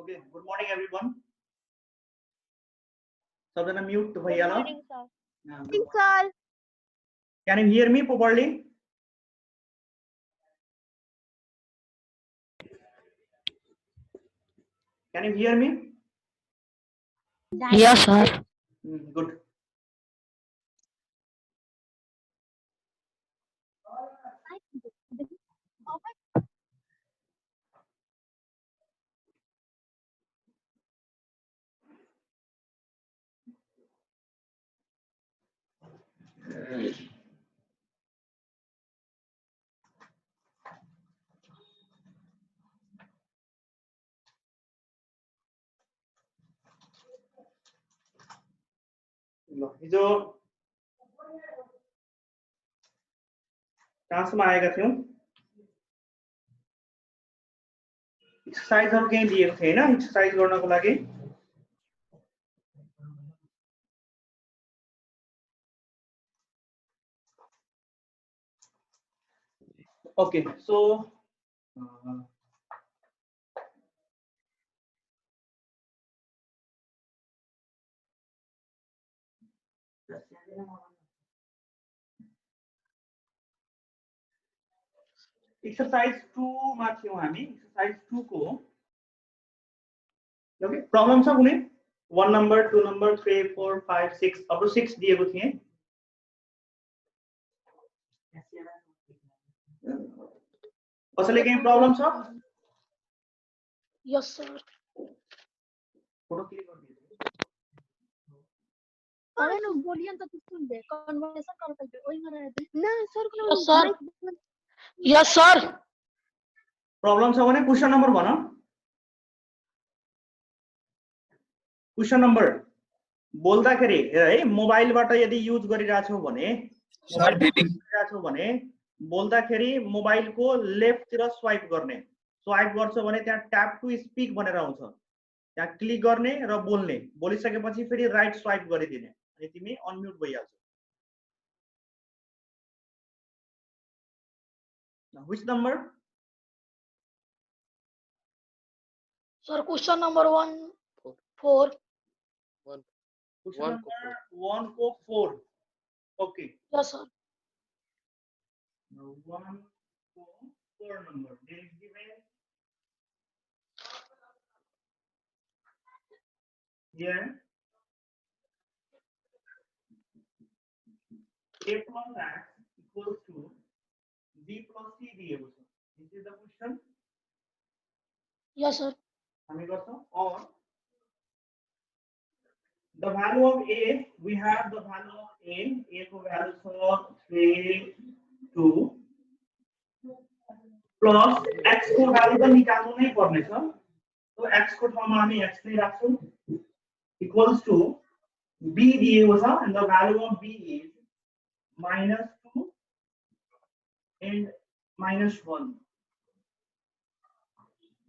Okay, good morning everyone. Sabdana mute bhaiya Good na. morning, sir. Yeah, Good morning, sir. can you hear me properly? Can you hear me? Yes, sir. Good. हिजो क्लासमा आएका थियौं एक्सरसाइजहरु केही दिएको थियो हैन exercise गर्नको लागि Okay, so exercise 2 मा थियौं हामी एक्सरसाइज 2 को ओके प्रब्लम छ कुनै 1 नम्बर 2 नम्बर 3 4 5 6 अब 6 दिएको थिए कसैले केही प्रब्लम छ Yes, sir. फोटो क्लिक गर्दिनु अरे न बोलिए तो कुछ सुन दे कन्वर्सेशन कर सकते ओइ मरा ना सर को Yes, sir. Yes, sir. Problem छ भने क्वेशन नम्बर भन क्वेशन नम्बर बोल्दाखेरि है मोबाइलबाट यदि युज गरिराछौ भने बोल्दाखेरि मोबाइलको लेफ्टतिर स्वाइप गर्ने स्वाइप गर्छौ भने त्यहाँ ट्याप टु स्पीक भनेर आउँछ त्यहाँ क्लिक गर्ने र बोल्ने बोलिसकेपछि फेरि राइट स्वाइप गरिदिने अनि तिमी अनम्युट भइहाल्छौ which number Sir, question number 1, 4. Question number 1 को 4 ओके Yes, sir. 1 को 4 number there is given here a plus x equals to b plus c दिएको छ this is the question Yes, sir. हामी गर्छौं or the value of a we have the value of a को value छ 3 2 plus x को value त निकाल्नु नै पर्ने छ so x को ठाउँमा हामी x नै राख्छौं equals to b दिएको छ and the value of b is -2 and -1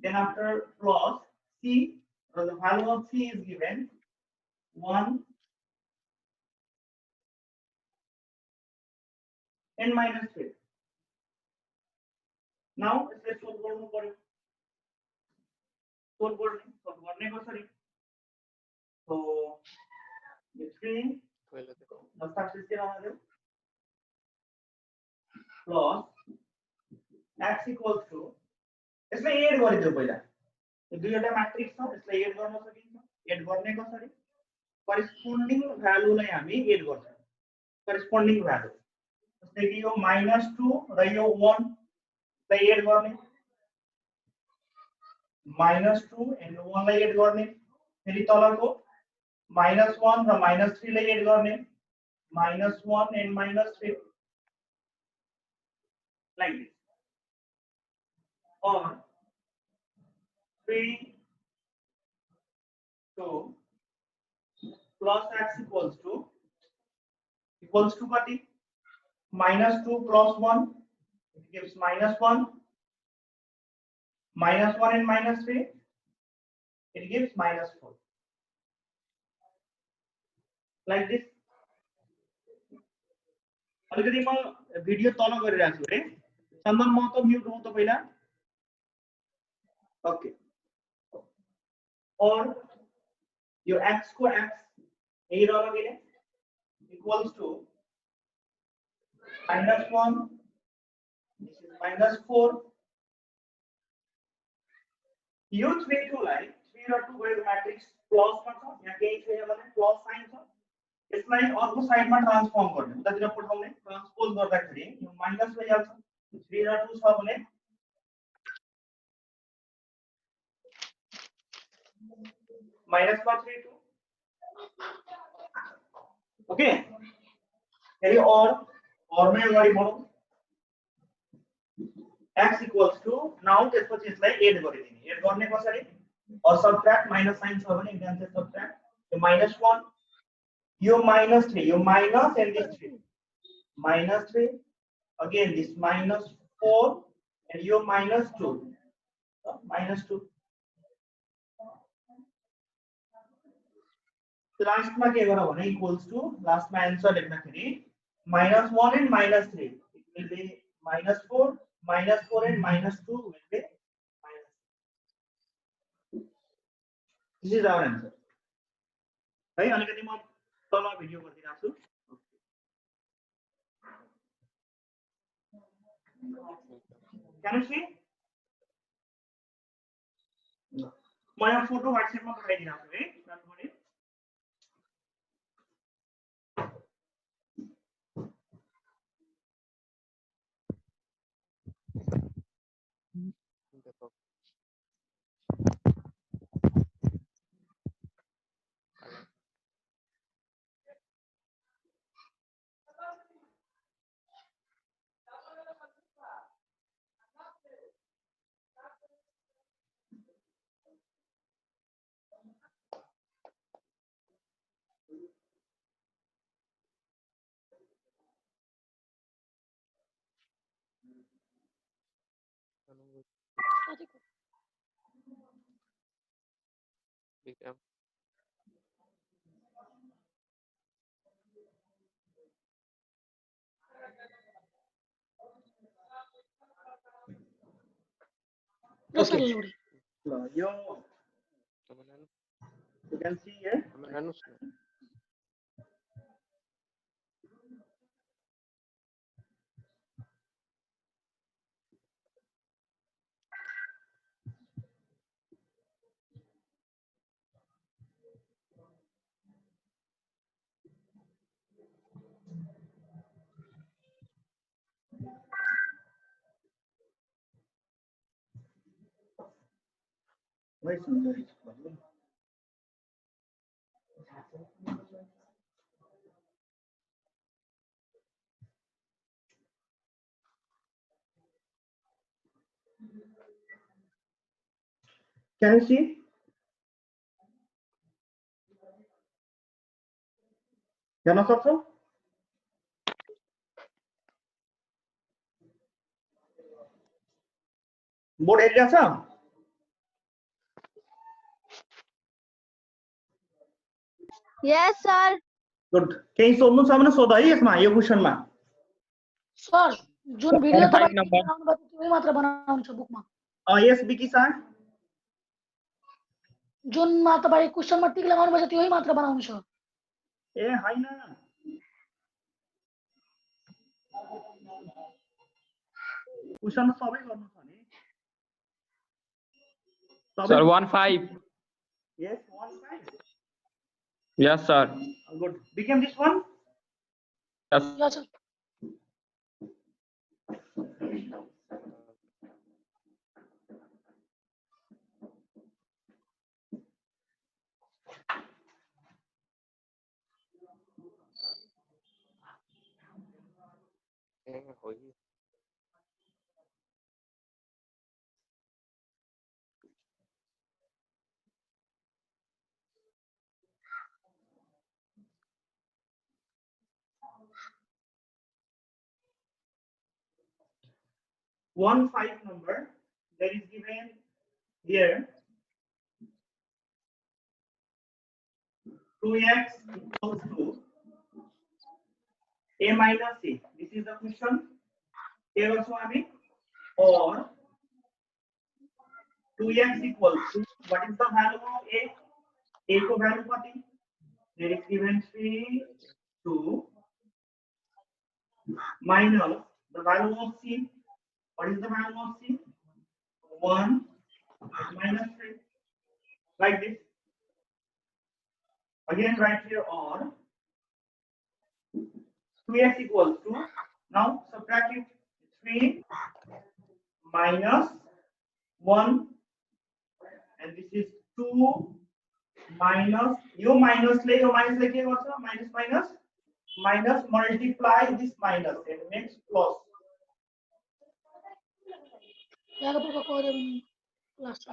then after plus c the value of c is given 1 and -3 now let's solve गर्नु पर्यो solve गर्ने कसरी so it's 3 subtract plus x equals to यसलाई add गरिदियो पहिला यो दुईवटा म्याट्रिक्स छ यसलाई एड गर्न सकिन्छ एड गर्ने कसरी करेस्पोन्डिङ भ्यालुलाई हामी एड गर्छौं करेस्पोन्डिङ भ्यालु जस्तै कि यो -2 र यो 1 लाई एड गर्ने -2 and 1 लाई एड गर्ने फेरि तलको -1 र -3 लाई एड गर्ने -1 and -3 like this or 3 2 plus x equals to what? -2 plus 1 it gives -1 -1 and -3 it gives -4 like this अलिकति म भिडियो तल गरिरहेको छु है चन्दन म त म्युट हुँ त पहिला ओके और यो x को x यही रह गए इक्वल्स टू -1 this is -4 यो 3 टू लाई 3 र 2 गएको मैट्रिक्स प्लस मा छ यहाँ केही छैन भने प्लस साइन छ यसलाई अर्को साइडमा ट्रान्सफर्म गर्ने उतातिर पठाउने ट्रान्सपोज गर्दाखेरि यो माइनस भइहाल्छ 3 र 2 छ भने माइनस मा 3 2 ओके यदि और में अगाडि बढौं x equals to now त्यसपछि यसलाई एड गरिदिने एड गर्ने कसरी और सबट्र्याक्ट माइनस साइन छ भने एकदम चाहिँ subtract yo -1 yo -3 yo minus and this 3 -3 again this -4 and yo -2 -2 last मा के गरौ भने इक्वल्स टु लास्ट मा आन्सर लेख्दाखेरि -1 and -3 it will be -4 -4 and -2 will be minus. This is our answer. है अलिकति म तल भिडियो गरिदिन्छु Can you see? म यहाँ फोटो WhatsApp मा पठाइदिन्छु है साथीहरु Okay. You can see here. Why is it problem? Can you see? हेर्न सक्छौ बोर्ड एरिया छ Yes, sir. गुड केही सोध्नु छ भने सोध है यसमा यो क्वेशनमा सर जुन भिडियो तपाईले बनाउनु भएको थियो त्यही मात्र बनाउनु छ बुकमा यस बिकी सर जुनमा तपाईले क्वेशनमा टिक लगाउनु भएको थियो त्यही मात्र बनाउनु छ ए हैन क्वेशनमा सबै गर्नु छ नि Sir, 1-5. Yes, 1-5. Yes, sir. Good. Became this one? Yes. Yes, sir. One 5 number that is given here 2x equals to a minus c. This is the question. Here also I mean or 2x equals to, what is the value of a? A को value पता है? There is given 3, 2 minus the value of c. What is the value of c? 1 minus 3. Like this. Again, write here or 2x equals to, now subtract it, 3 minus 1, and this is 2 minus, you minus लेके also minus multiply this minus and makes plus. या तो का कोरे last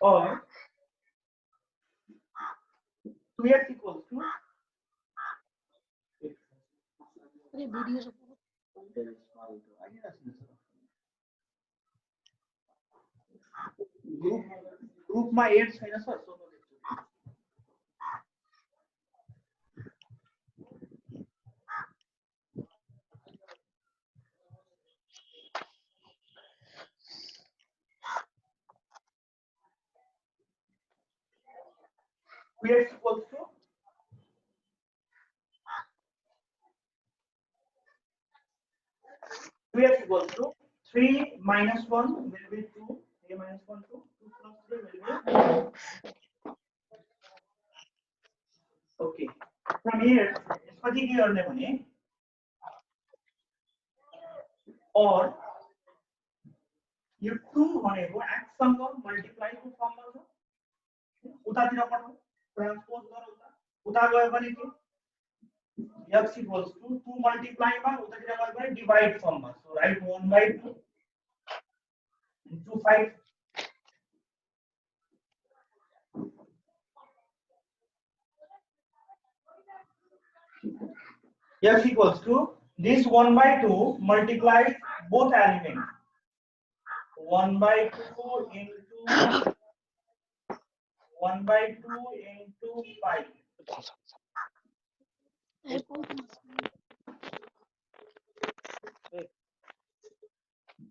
Or 2x equals to, अरे video सब group my 8 छैन sir, so no. 2x equals to 3 minus 1 will be 2. A minus 1, 2. 2 plus 3 will be. Okay. From here, इसको के गर्ने भने or यो 2 भनेको x सँग मल्टिप्लाई को फर्ममा छ. उतातिर पठाऊ, ट्रान्सपोज गर उता गयो भने के x equals to 2 multiply by उतातिर गयो भने divide फर्ममा. So write 1/2 into 5. X equals to this 1/2 multiplied both elements. 1/2 into 5.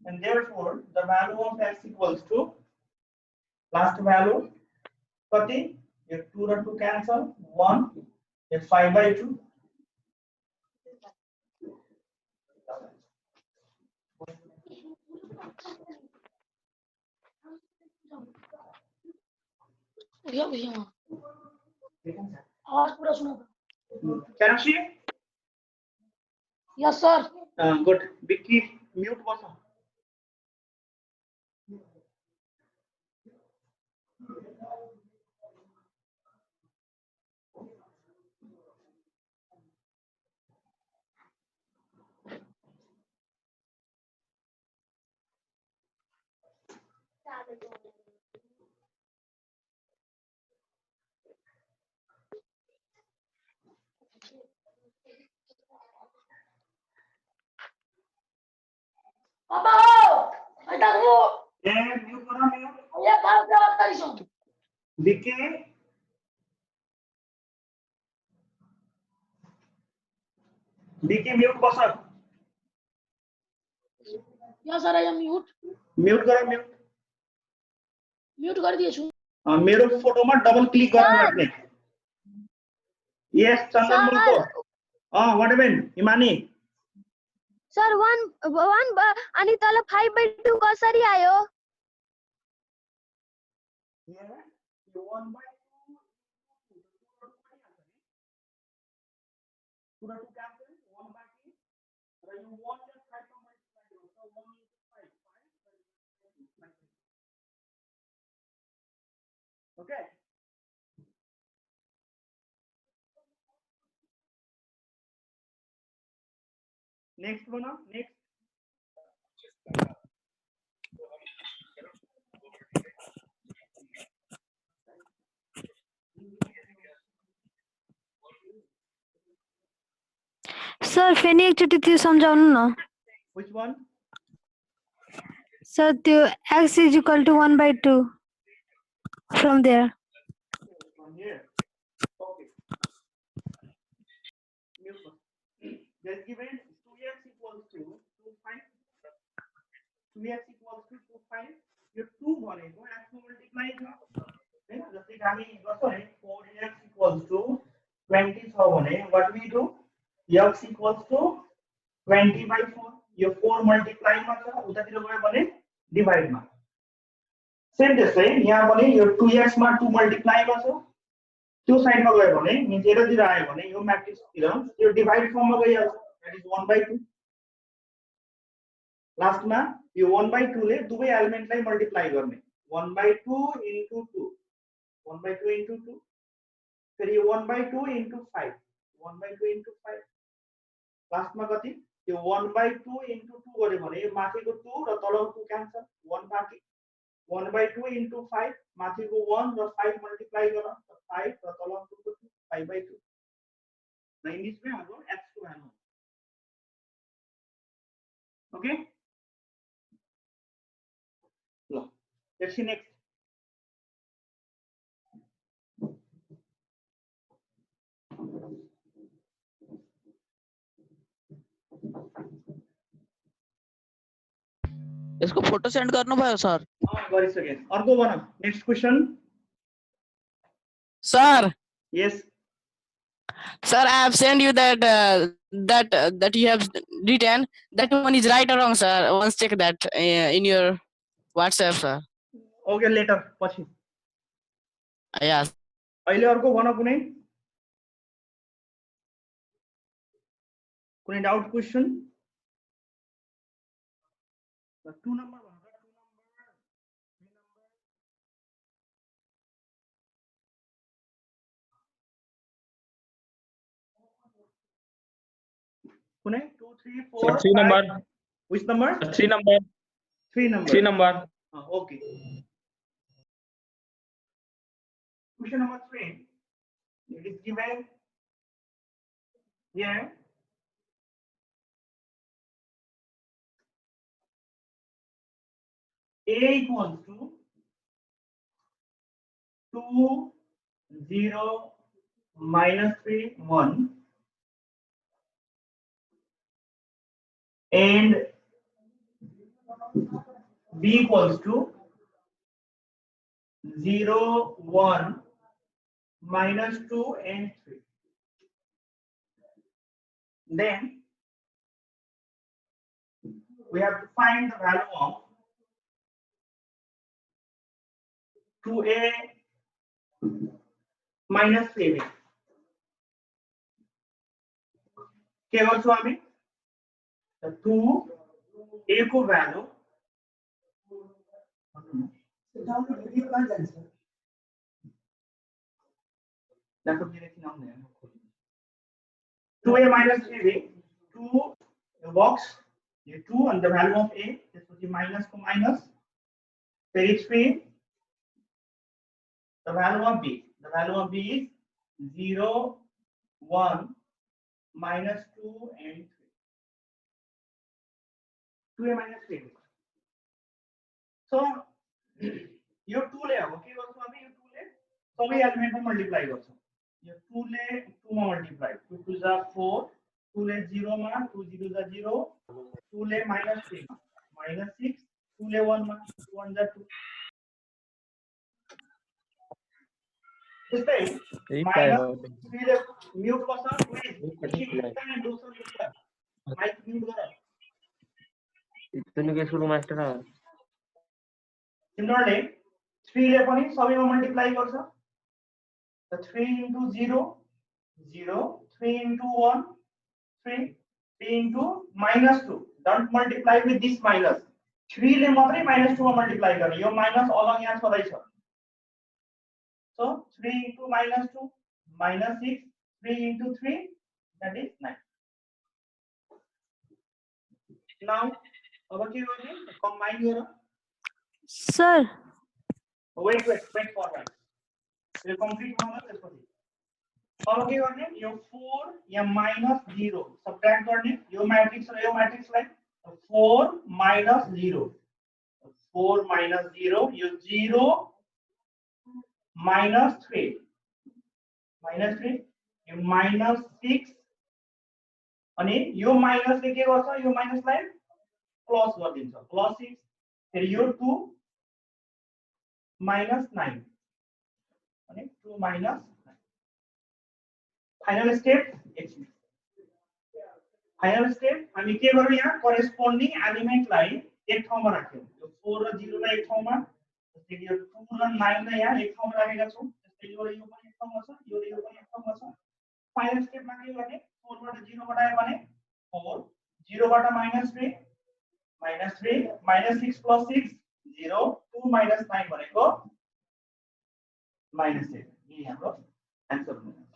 And therefore the value of x equals to last value kati, if 2 and 2 cancel 1, if 5/2. भैया भैया आवाज पूरा सुनो. Can you see? Yes sir. Good. Vicky, mute was. पापा ऐता को Mute करा mute. ये बाल पे बात करी सो. Vicky. Vicky mute बस. Yes sir I am mute. Mute करा mute. म्यूट कर दिए छु. मेरो फोटोमा डबल क्लिक गर्नु पर्ने. Yes, चन्दन मुल्को. What happened? Imani. सर 1 अनि तल 5/2 कसरी आयो? Yeah, 1/2 पूरा 2 cancel 1/2 र यो 1 ले 5 मा मल्टिप्लाई गर्छ 1 into 5 5. Okay. Next one, next. Sir फेरि एकचोटि त्यो सम्झाउनु न. Which one? सर त्यो x is equal to 1/2 from there. From here. Okay. There's given 2x equals to 2 5. 2x equals to 2 5. यो 2 भनेको x को मल्टिप्लाई छ हैन जस्तै कि हामी गर्छौं है 4x = 20 छ भने what we do x = 20/4 yo 4 multiply मा छ उतातिर गयो भने डिभाइड मा सेम त्यस्तै यहाँ पनि यो 2x मा 2 मल्टिप्लाई मा छ त्यो साइडमा गयो भने मिन्स एरोतिर आयो भने यो म्याट्रिक्स तिर यो डिभाइड फर्ममा गइहाल्छ दैट इज 1/2 लास्टमा यो 1/2 ले दुवै एलिमेन्टलाई मल्टिप्लाई गर्ने 1/2 into 2 1/2 into 2 फेरि यो 1/2 into 5 1/2 into 5 लास्टमा कति यो 1/2 into 2 गरे भने यो माथिको 2 र तलको 2 क्यान्सल 1 बाँकी 1/2 into 5 माथिको 1 र 5 मल्टिप्लाई गर 5 र तलको 2 5/2 र इङ्ग्लिश में हाम्रो x को भ्यालु ओके ल लेट्स सी नेक्स्ट इसको फोटो सेंड गर्नु भयो सर गरिसके अर्को भन next question sir yes sir I have sent you that that you have written that one is right or wrong sir once check that in your WhatsApp sir okay letter पछि yes अहिले अर्को भन कुनै doubt question 2 number भन 2 number 3 number कुनै 2 3 4 3 number which number 3 number 3 number 3 number okay question number 3 it is given here a equals to 2 0 -3 1 and b equals to 0 1 -2 and 3 then we have to find the value of 2a minus 3b के गर्छौं हामी the 2a को value laptop दिएर किन आउँदैन 2a minus 3b 2 box ये 2 and the value of a त्यसपछि minus को minus फेरि 3 the value of b is 0 1 minus 2 and 3 2a minus 3 so यो 2 ले अब के गर्छौं हामी यो 2 ले सबै एलिमेन्ट मा मल्टिप्लाई गर्छौं यो 2 ले 2 मा मल्टिप्लाई 2 2 जा 4 2 ले 0 मा 2 0 जा 0 2 ले minus 3 मा minus 6 2 ले 1 मा 2 1 जा 2 त्यस्तै म्युट गर्छ प्लिज माइक म्युट गर इतने के सुरु मास्टर है सिमिलरली 3 ले पनि सबैमा मल्टिप्लाई गर्छ त 3 into 0 0 3 into 1 3 3 into minus 2 don't multiply with this minus 3 ले मात्रै minus 2 मा मल्टिप्लाई गर्ने यो माइनस अलग यहाँ छँदै छ so 3 into minus 2 minus 6 3 into 3 that is 9 now अब के गर्ने कम्बाइन गर sir wait for that yo complete गर्न त्यसपछि अब के गर्ने यो 4 या minus 0 सबट्र्याक्ट गर्ने यो म्याट्रिक्स र यो म्याट्रिक्सलाई 4 minus 0 4 minus 0 यो 0 minus 3 यो minus 6 अनि यो माइनस ले के गर्छ यो माइनसलाई प्लस गरिदिन्छ प्लस 6 फेरि यो 2 -9 अनि 2 - 9 फाइनल स्टेप एकछिन फाइनल स्टेप हामी के गर्यौं यहाँ करेस्पोन्डिङ एलिमेन्टलाई एक ठाउँमा राख्यौं यो 4 र 0 लाई एक ठाउँमा जस्तै कि यो 2 र 9 लाई यहाँ एक ठाउँमा राखेका छौं जस्तै यो र यो पनि एक ठाउँमा छ यो र यो पनि एक ठाउँमा छ फाइनल स्टेपमा के गर्ने 4 बाट 0 घटायो भने 4 0 बाट -3 -6 + 6 0 2 - 9 भनेको -8 यही हाम्रो आन्सर हुनेछ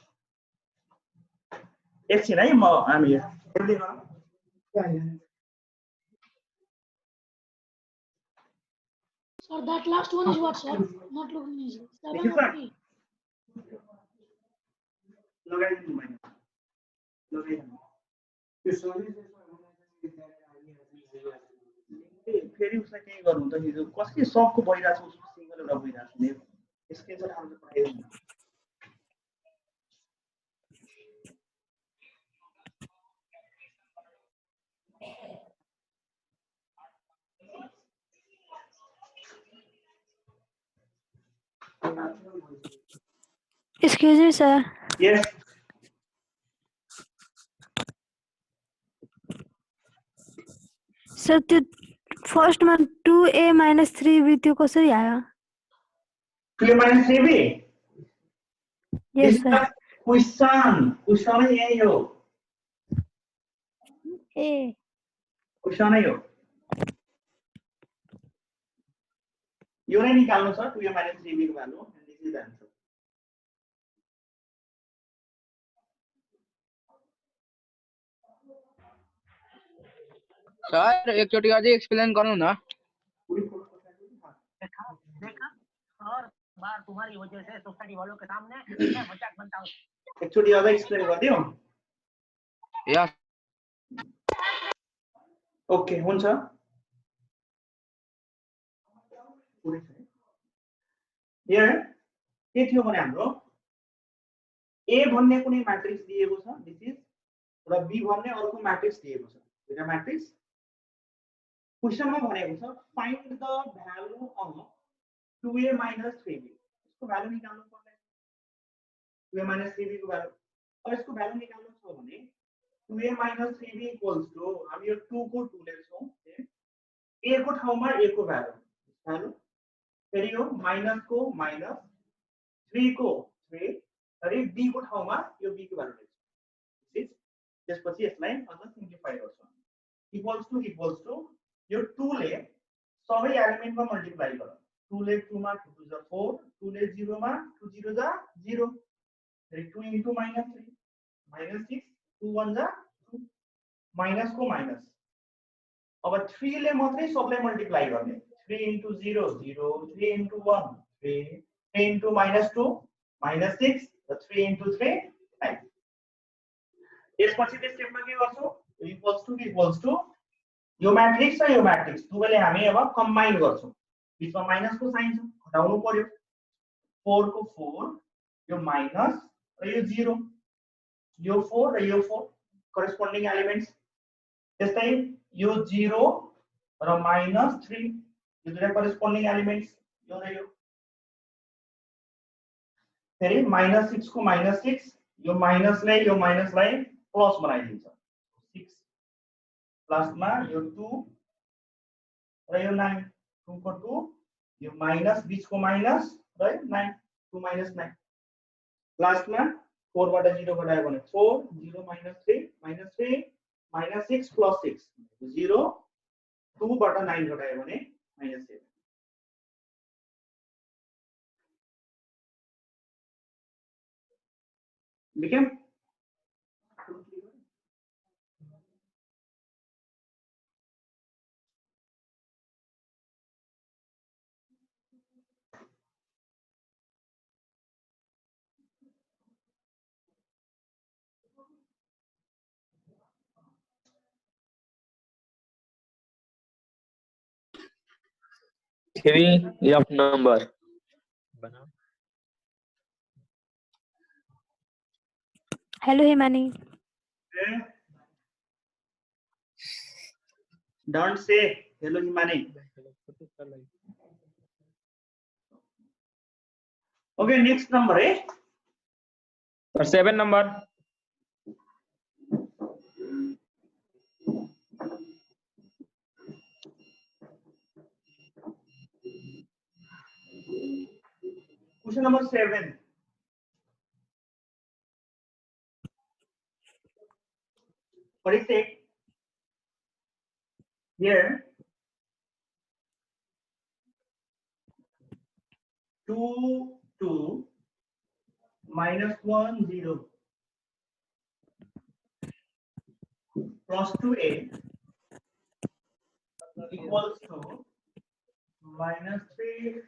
एकछिन है म हामी जल्दी गरौँ Sir, that last one is what, sir? Not looking easy. 7 or 3? लगाइदिनु भएन लगाइदिनु फेरि उसलाई केही गर्नु त हिजो कसरी सबको भइरहेको छ उसको सिंगल एउटा भइरहेको छ यसकै चाहिँ राम्रो पढाइदिनु Excuse me, sir. Yes. Sir, the first one 2a - 3b त्यो कसरी आयो? 2a - 3b. Yes, sir. Question यही हो. A. Question नै हो. यो नै निकाल्नु छ 2a - 3b को value and this is the answer. Sir एकचोटि अझै एक्सप्लेन गर्नु न देखा और बार तुम्हारी वजह से सोसाइटी वालों के सामने मैं मजाक बनता हूँ एकचोटि अझै एक्सप्लेन गरिदियो यस ओके हुन्छ यहाँ के थियो भने हाम्रो ए भन्ने कुनै म्याट्रिक्स दिएको छ दिस इज र बी भन्ने अर्को म्याट्रिक्स दिएको छ दुईटा म्याट्रिक्स क्वेशनमा भनेको छ find the value of 2a - 3b यसको भ्यालु निकाल्नु पर्ने 2a - 3b को भ्यालु अब यसको भ्यालु निकाल्नु छ भने 2a - 3b = हामी यो 2 को 2 लेख्छौं a को ठाउँमा a को भ्यालु फेरि यो माइनस को माइनस 3 को 3 अनि b को ठाउँमा यो b को भ्यालु लेख्छौं त्यसपछि यसलाई अझ सिम्प्लिफाई गर्छौं इक्वल्स टु यो 2 ले सबै एलिमेन्टमा मल्टिप्लाई गर 2 ले 2 मा 2 जा 4 2 ले 0 मा 2 0 जा 0 फेरि 2 * -3 -6 2 1 जा 2 माइनस को माइनस अब 3 ले मात्रै सबलाई मल्टिप्लाई गर्ने 3 * 0 0 3 * 1 3 3 * -2 -6 र 3 * 3 9 यसपछि त्यो स्टेपमा के गर्छौ इक्वल्स टु यो म्याट्रिक्स र यो म्याट्रिक्स दुवैले हामी अब कम्बाइन गर्छौं बीचमा माइनस को साइन छ हटाउनु पर्यो 4 को 4 यो माइनस र यो 0 यो 4 र यो 4 करेस्पोन्डिङ एलिमेन्ट्स त्यस्तै यो 0 र -3 यो दुईटा करेस्पोन्डिङ एलिमेन्ट्स यो र यो फेरि -6 को -6 यो माइनसलाई प्लस बनाइदिन्छ 6 लास्टमा यो 2 र यो 9 2 को 2 यो माइनस बीचको माइनस र 9 2 - 9 लास्टमा 4 बाट 0 घटायो भने 4 0 - 3 -3 -6 + 6 0 2 बाट 9 घटायो भने -7 became Three of number. Hello, Himani. Don't say hello Himani. Okay, next number, eh? Sir, 7 number. Question number 7. What is it? Here, 2, 2, minus 1, 0, plus 2a equals to minus 3,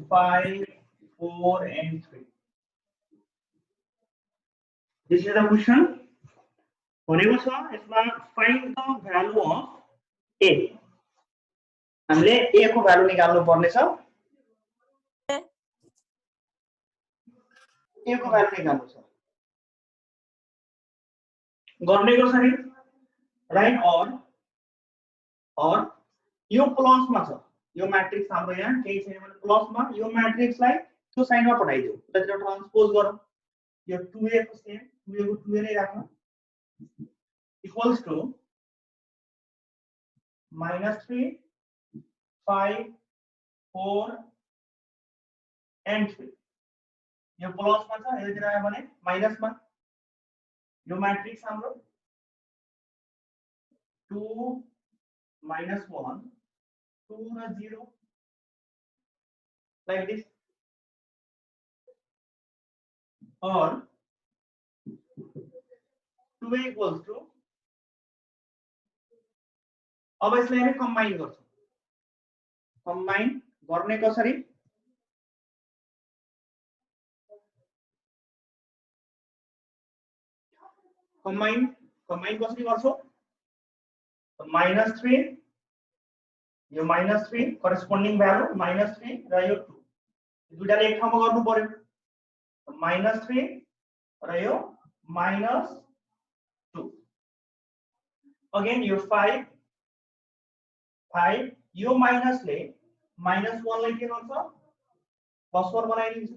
5, 4, and 3. This is the question. भनेको छ यसमा find the value of a. हामीले a को value निकाल्नु पर्ने छ. a को value निकाल्नु छ. गर्ने कसरी? राइट और यो प्लस मा छ. यो मैट्रिक्स हाम्रो यहाँ केही छैन भने प्लस मा यो मैट्रिक्स लाई त्यो साइन मा पठाइदियो. त्यसले ट्रान्सपोज गरौँ. यो 2a को सेम 2a को 2a नै राख्नु. Equals to minus 3, 5, 4, and 3. Yo plus मा छ यतिर आयो भने माइनस मा. यो मैट्रिक्स हाम्रो 2 minus 1, 2 र 0 like this. और 2a equals to अब यसलाई हामी कम्बाइन गर्छौं. कम्बाइन गर्ने कसरी? कम्बाइन कसरी गर्छौं? -3 यो -3 करस्पोन्डिङ भ्यालु -3 र यो 2 दुईटाले एक ठाउँमा गर्नु पर्यो. -3 र यो -2 अगेन यो 5 यो माइनसले -1 लाई के गर्छ? +1 बनाइदिन्छ.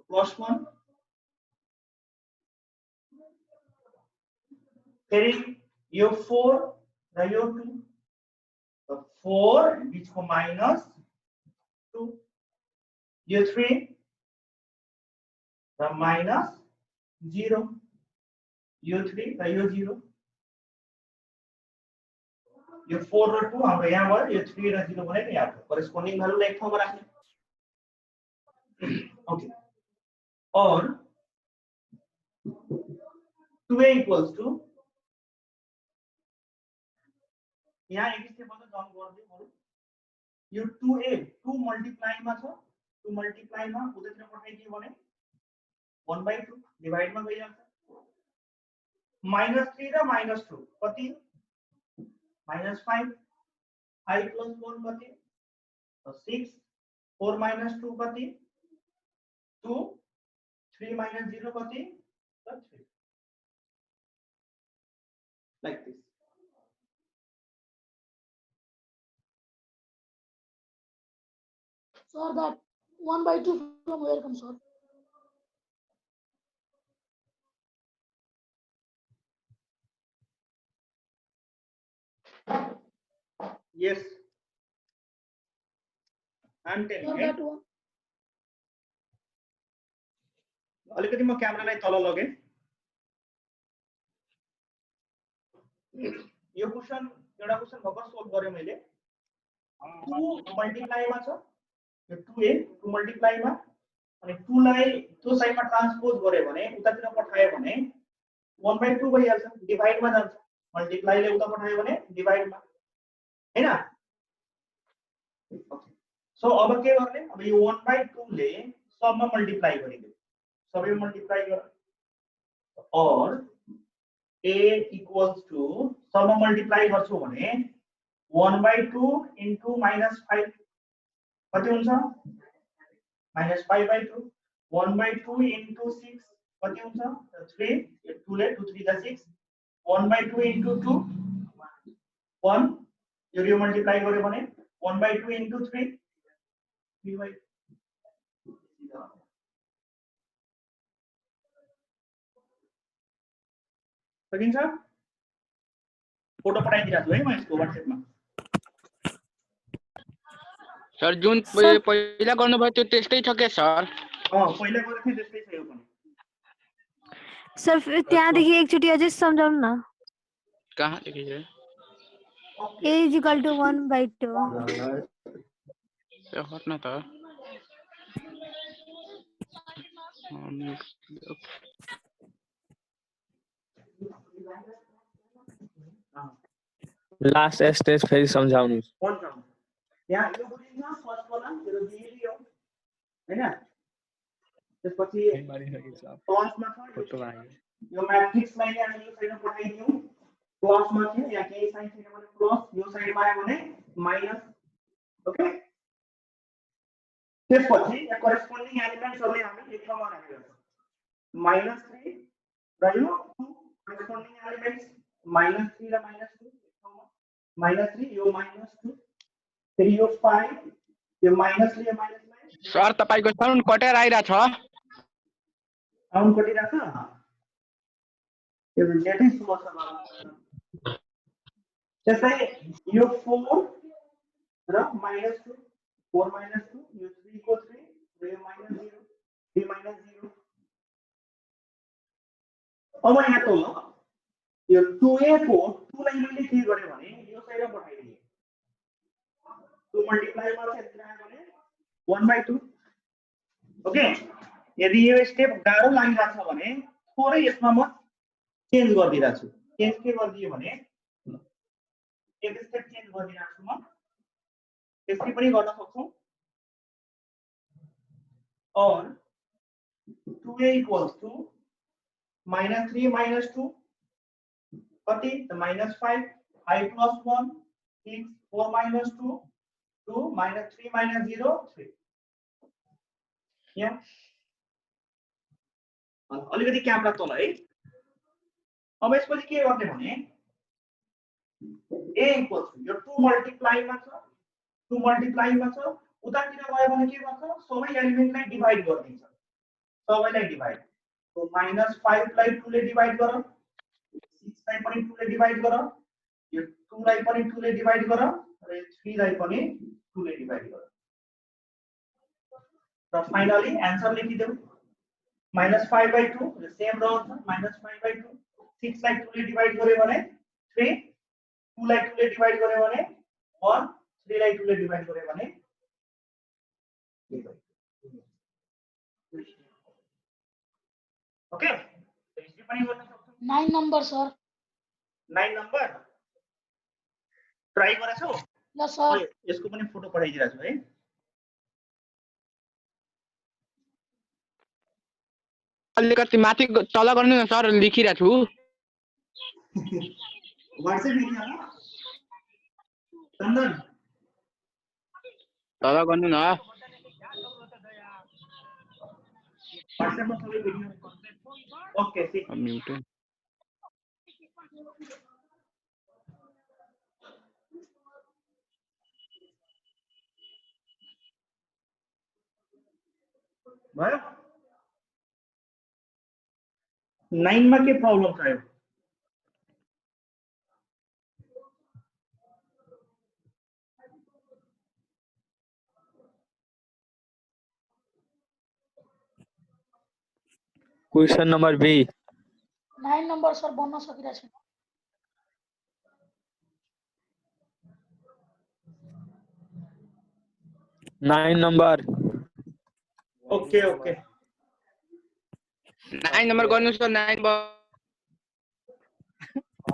+1 फेरि यो 4 र यो 2 तो 4 बीच को -2 ये 3 र -0 यो 3 र यो 0 यो 4 र 2 हाम्रो यहाँ भयो. यो 3 र 0 भने नि यहाँ करस्पोन्डिङ भ्यालु एक ठाउँमा राख्ने. ओके और 2a इक्वल्स टु यहाँ एक स्टेप अझ जम्प गर्दियौ बरु. यो 2a 2 मल्टिप्लाई मा छ. 2 मल्टिप्लाई मा उतातिर पठाइदियो भने 1/2 डिवाइड मा गइहाल्छ. -3 र -2 कति? -5 5 + 1 कति? 6 4 - 2 कति? 2 3 - 0 कति? 3 like this. Sir, that 1/2 from where comes, sir? Yes, I'm telling Sir, you. that one. अलिकति म क्यामेरालाई तल लगे. यो क्वेशन एउटा क्वेशन भर्खर सोल्भ गरे मैले. 2 मल्टिप्लाई मा छ. यो 2a 2 मल्टिप्लाई मा अनि 2 लाई त्यो साइडमा ट्रान्सपोज गरे भने उतातिर पठायो भने 1/2 भइहाल्छ. डिवाइड मा जान्छ. मल्टिप्लाई ले उता पठायो भने डिवाइड मा हैन. ओके सो अब के गर्ने? अब यो 1/2 ले सबमा मल्टिप्लाई गरिदियो. सबै मल्टिप्लाई गर और a इक्वल्स टु सबमा मल्टिप्लाई गर्छु भने 1/2 इन्टु -5 कति हुन्छ? -5/2. 1/2 इन्टु 6 कति हुन्छ? 3 2 ले 2 3 जा 6. 1/2 इन्टु 2 1 यो मल्टिप्लाई गर्यो भने 1/2 इन्टु 3 3/2 सकिन्छ फोटो पठाइदिरहेको छु है म यसको WhatsApp मा सर जुन सर- पहिला गर्नुभयो त्यो त्यस्तै छ के सर? पहिला गरेको थिएँ त्यस्तै छ यो पनि सर त्यहाँदेखि एकचोटि अझै सम्झाउनु न कहाँ देखिए? a is equal to 1/2 त्यो हट्न त। लास्ट स्टेज फेरि सम्झाउनु। हुन्छ यहाँ यो बुझिन्छ फर्स्ट कलम मेरो दिएली हो हैन त्यसपछि प्लसमा छ यो म्याट्रिक्सलाई नै हामी यो साइडमा पठाइदियौ प्लसमा थियो यहाँ केही साइन छैन भने प्लस यो साइडमा आयो भने माइनस ओके त्यसपछि यहाँ करेस्पोन्डिङ एलिमेन्ट्सहरुले हामी एक ठाउँमा राखेका छौं -3 र यो 2 करेस्पोन्डिङ एलिमेन्ट्स -3 र -2 एक ठाउँमा -3 यो -2 फेरि यो 5 यो माइनस ले माइनस लाई सर तपाईको साउन्ड कटेर आइरा छ। साउन्ड कटिरहेछ यो नेटै स्लो छ बाबा त्यसै यो 4 र -2 4 -2 यो 3 को 3 र यो -0 3 -0 अब यहाँ त यो 2a को 2 लाई मैले के गरे भने यो साइडमा पठाइदिए 2 मल्टिप्लाई मा यति आयो भने 1/2 ओके यदि यो स्टेप गाह्रो लागिरहेछ भने थोरै यसमा म चेन्ज गरिदिरहेको छु चेन्ज के गरिदिए भने एक स्टेप चेन्ज गरिदिरहेको छु म त्यसै पनि गर्न सक्छौं और 2a equals to -3 -2 कति त -5 5 + 1 6 4 -2 2 -3 -0 3 यहाँ अलिकति क्यामेरा तल है अब यसपछि के गर्ने भने a equals to yo 2 multiply मा छ उतातिर गयो भने के गर्छ सबै एलिमेन्टलाई डिवाइड गरिदिन्छ सबैलाई डिवाइड तो -5 लाई 2 ले डिवाइड गर 6 लाई पनि 2 ले डिवाइड गर यो 2 लाई पनि 2 ले डिवाइड गर र यो 3 लाई पनि 2 ले डिवाइड गर र फाइनली आन्सर लेखिदेऊ -5/2 द सेम रहन्छ -5/2 6 लाई 2 ले डिवाइड गर्यो भने 3 2 लाई 2 ले डिवाइड गर्यो भने 1 3 लाई 2 ले डिवाइड गर्यो भने ओके यसले पनि गर्न सक्छौ 9 नम्बर सर 9 नम्बर ट्राई गरेछौ ल सर यसको पनि फोटो पठाइदिरा छु है अलिकति माथि तल गर्नु न सर लेखिरा छु WhatsApp लेख्नु होला चन्दन तल गर्नु न WhatsApp मा सबै भिडियो ओके सी म्युट भयो 9 मा के प्रब्लम छ यो question number B 9 number sir बन्न सकिरा छैन 9 नंबर ओके ओके 9 नम्बर गर्नु सर 9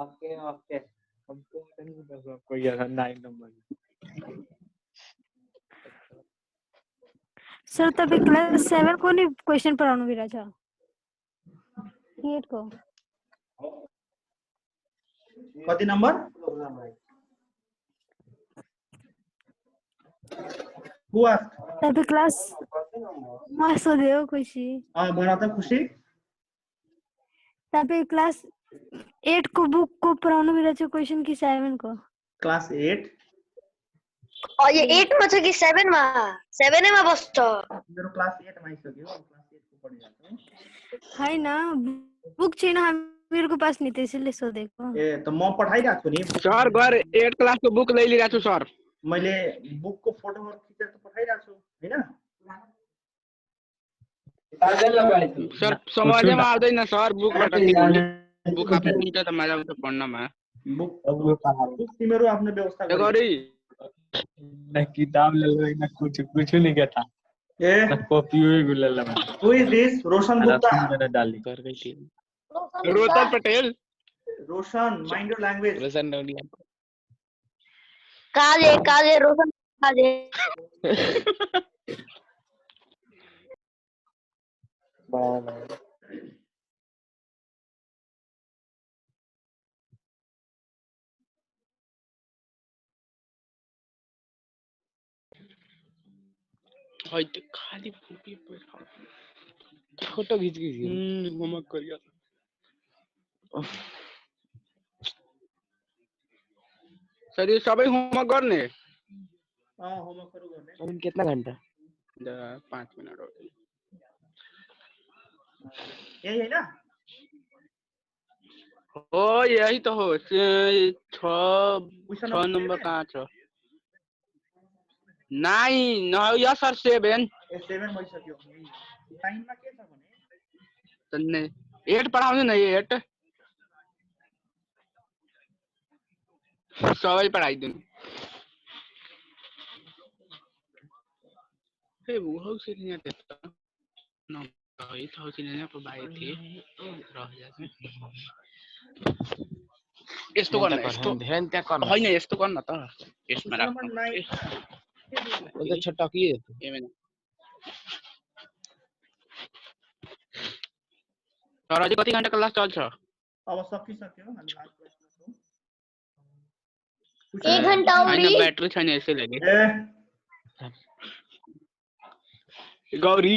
ओके ओके हमको नहीं पता कोई यार 9 नंबर सर तपाईँ क्लास 7 को नि क्वेशन पढाउनु बिरा छ 8 को कति नम्बर हुआ तपाईँ क्लास म सोध्यो खुसी बना त खुशी तपाईँ क्लास 8 को बुक को पढाउनु बिरा छ क्वेशन कि 7 को क्लास 8 यो 8 मा छ कि 7 मा 7 मा बस्छ मेरो क्लास 8 मा आइसक्यो क्लास 8 को पढिरहेको हैन बुक छैन मेरे को पास नहीं थे इसलिए सो देखो। ए त म पठाइरहेको छु नि सर गएर 8 क्लासको बुक लिइरहेको छु सर। मैले बुकको फोटोहरु खिचेर त पठाइरहेको छु हैन? सर समझमा आउँदैन सर बुकबाट के गर्ने। बुक आफ्नो दुईटा त मजा आउँछ पढ्नमा। बुक तिमीहरु आफ्नो व्यवस्था ए गरी ना किताब ले लो ना कुछ नहीं कहता ए ना कॉपी भी ले लो हु इज दिस? रोशन गुप्ता। मैंने डाली रोशन पटेल। रोशन माइंड योर लैंग्वेज। काले रोशन काले। है त खाली फुपी फोटो खिच होमवर्क गरियो। सर यो सबै होमवर्क गर्ने? होमवर्कहरु गर्ने। अरुण कितना घंटा? 5 मिनट हो गए। यही हैन? हो यही त हो। 6 नंबर कहाँ छ? 9 या सर 7 ए 7 भइसक्यो। 9 मा के छ भने? तन्ने 8 पढाउँदैन 8 सबै पढाइदिनु। हे वो से नहीं आते न भाई था उसी ने को भाई थे रह जाते यस्तो गर्न यस्तो ध्यान त्यहाँ गर्न हैन यस्तो गर्न त यसमा राख्नु ओ त छोटा के एमएन तर अझै कति घण्टा क्लास चल्छ? अब सकिसक्यो हामी लास्ट क्लासमा छौं। 1 घण्टा हैन ब्याट्री छैन यसैले नि। ए गौरी